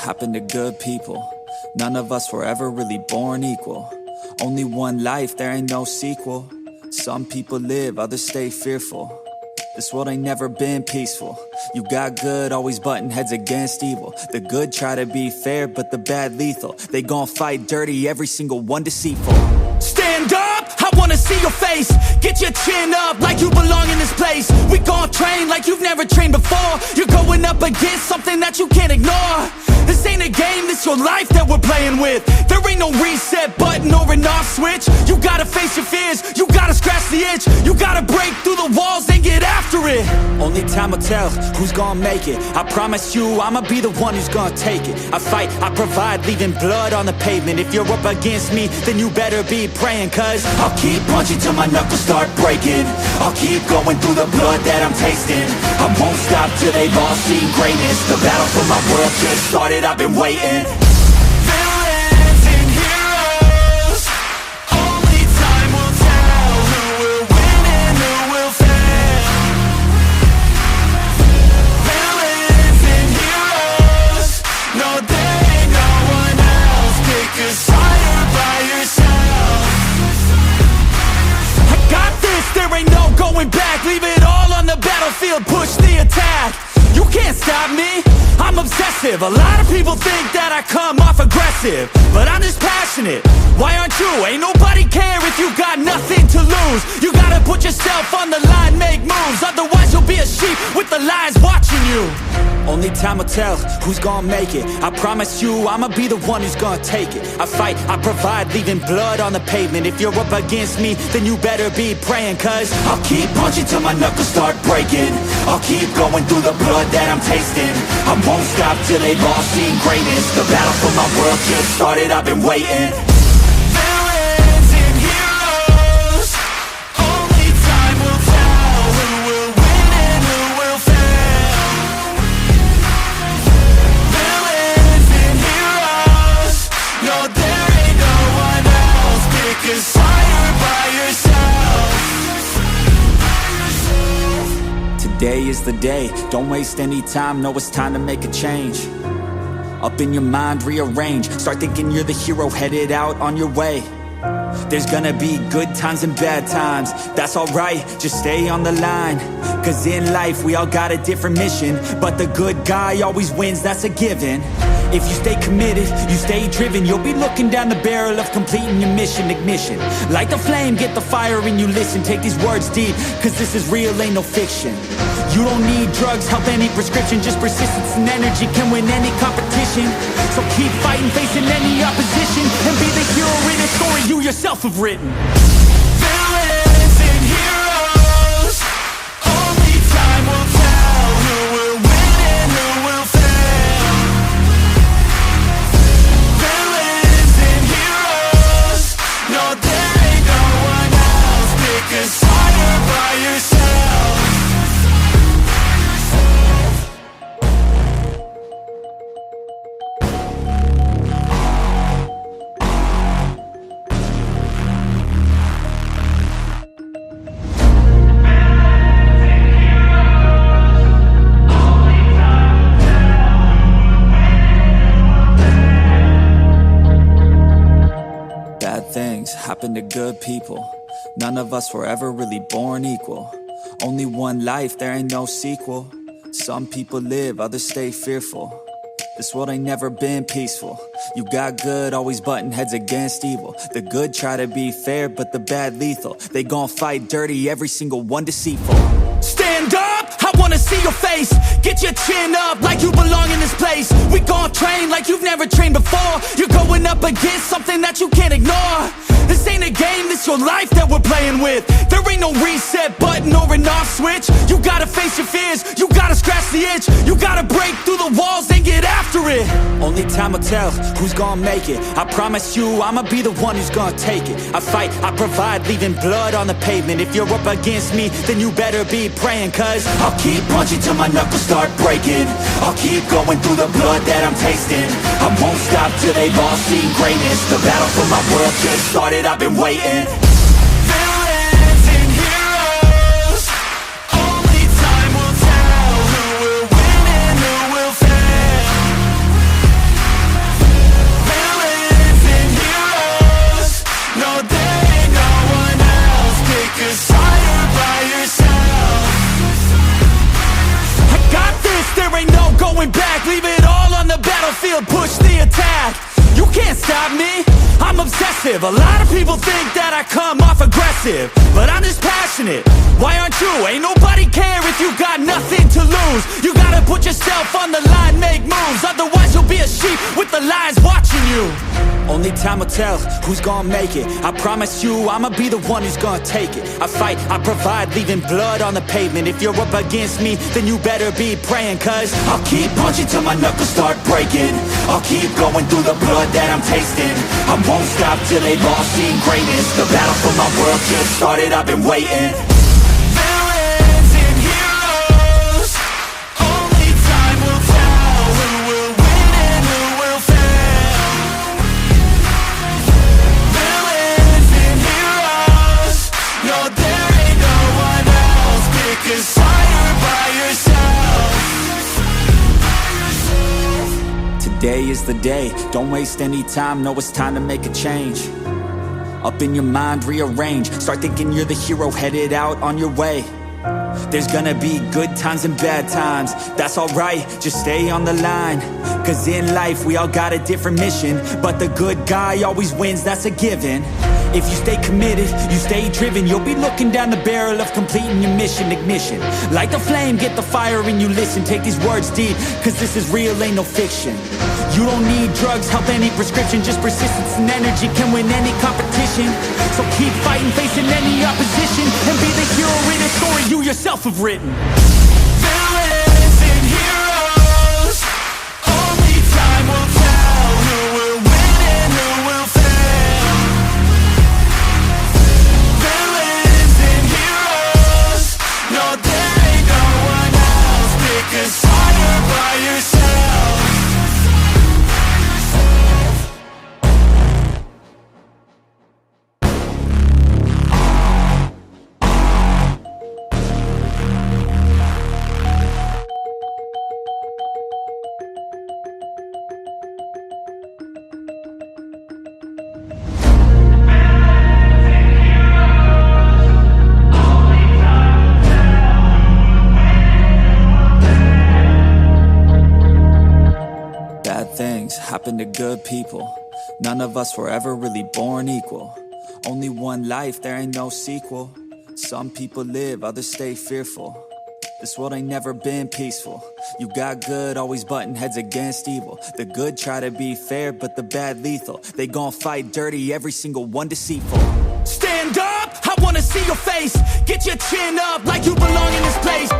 happen to good people. None of us were ever really born equal. Only one life, there ain't no sequel. Some people live, others stay fearful. This world ain't never been peaceful. You got good, always butting heads against evil. The good try to be fair, but the bad lethal. They gon' fight dirty, every single one deceitful. Stand up, I wanna see your face. Get your chin up like you belong in this place. We gon' train like you've never trained before. You're going up against something that you can't ignore. This ain't a game, this your life that we're playing with. There ain't no reset button or an off switch. You gotta face your fears, you gotta scratch the itch. You gotta break through the walls and get after it. Only time will tell who's gonna make it. I promise you, I'ma be the one who's gonna take it. I fight, I provide, leaving blood on the pavement. If you're up against me, then you better be praying. Cause I'll keep punching till my knuckles start breaking. I'll keep going through the blood that I'm tasting. I won't stop till they've all seen greatness. The battle for my world just started, I've been waiting. Villains and heroes, only time will tell who will win and who will fail. Villains and heroes, no there ain't no one else. Pick a side by yourself. I got this, there ain't no going back. Leave it all on the battlefield, push the attack. You can't stop me, I'm obsessive. A lot of people think that I come off aggressive, but I'm just passionate. Why aren't you? Ain't nobody care if you got nothing to lose. You gotta put yourself on the line, make moves. Otherwise you'll be a sheep with the lions watching you. Only time will tell who's gonna make it. I promise you, I'ma be the one who's gonna take it. I fight, I provide, leaving blood on the pavement. If you're up against me, then you better be praying. Cause I'll keep punching till my knuckles start breaking. I'll keep going through the blood that I'm tasting. I won't stop till they've all seen greatness. The battle for my world just started, I've been waiting. Villains and heroes, only time will tell who will win and who will fail. Villains and heroes, no there ain't no one else. Pick a side by yourself. Today is the day, don't waste any time. Know it's time to make a change. Up in your mind, rearrange. Start thinking you're the hero headed out on your way. There's gonna be good times and bad times. That's alright, just stay on the line. Cause in life we all got a different mission, but the good guy always wins, that's a given. If you stay committed, you stay driven, you'll be looking down the barrel of completing your mission. Ignition, light the flame, get the fire and you listen. Take these words deep, cause this is real, ain't no fiction. You don't need drugs, help any prescription. Just persistence and energy can win any competition. So keep fighting, facing any opposition, and be the hero in a story you yourself have written. Villains and heroes, only time will tell who will win and who will fail. Villains and heroes, no there ain't no one else. Pick a side by yourself. Things happen to good people. None of us were ever really born equal. Only one life, there ain't no sequel. Some people live, others stay fearful. This world ain't never been peaceful. You got good, always butting heads against evil. The good try to be fair, but the bad lethal. They gon' fight dirty, every single one deceitful. Stand up, I wanna see your face. Get your chin up like you belong in this place. We gon' train like you've never trained before. You're going up against something that you can't ignore. This ain't a game, this your life that we're playing with. There ain't no reset button or an off switch. You gotta face your fears, you gotta scratch the itch. You gotta break through the walls and get after it. Only time will tell who's gonna make it. I promise you, I'ma be the one who's gonna take it. I fight, I provide, leaving blood on the pavement. If you're up against me, then you better be praying. Cause I'll keep punching till my knuckles start breaking. I'll keep going through the blood that I'm tasting. I won't stop till they've all seen greatness. The battle for my world just started, I've been waiting. Villains and heroes, only time will tell who will win and who will fail. battlefield, push the attack. You can't stop me, I'm obsessive. A lot of people think that I come off aggressive, but I'm just passionate. Why aren't you? Ain't nobody care if you got nothing to lose. You gotta put yourself on the line, make moves. Otherwise you'll be a sheep with the lions watching you. Only time will tell who's gonna make it. I promise you I'ma be the one who's gonna take it. I fight, I provide, leaving blood on the pavement. If you're up against me, then you better be praying. Cause I'll keep punching till my knuckles start breaking. I'll keep going through the blood that I'm tasting. I won't stop till they've all seen greatness. The battle for my world just started, I've been waiting. Villains and heroes, only time will tell who will win and who will fail. Villains and heroes, no there ain't no one else. Pick a side or by yourself. Today is the day, don't waste any time. Know it's time to make a change. Up in your mind, rearrange. Start thinking you're the hero headed out on your way. There's gonna be good times and bad times. That's alright, just stay on the line. Cause in life we all got a different mission, but the good guy always wins, that's a given. If you stay committed, you stay driven, you'll be looking down the barrel of completing your mission. Ignition, light the flame, get the fire and you listen. Take these words deep, cause this is real, ain't no fiction. You don't need drugs, help any prescription. Just persistence and energy can win any competition. So keep fighting, facing any opposition, and be the hero in a story you yourself have written. Villains and heroes, only time will tell who will win and who will fail. Villains and heroes, no there ain't no one else. Pick a side or by yourself. Bad things happen to good people. None of us were ever really born equal. Only one life, there ain't no sequel. Some people live, others stay fearful. This world ain't never been peaceful. You got good, always butting heads against evil. The good try to be fair, but the bad lethal. They gon' fight dirty, every single one deceitful. Stand up, I wanna see your face. Get your chin up like you belong in this place.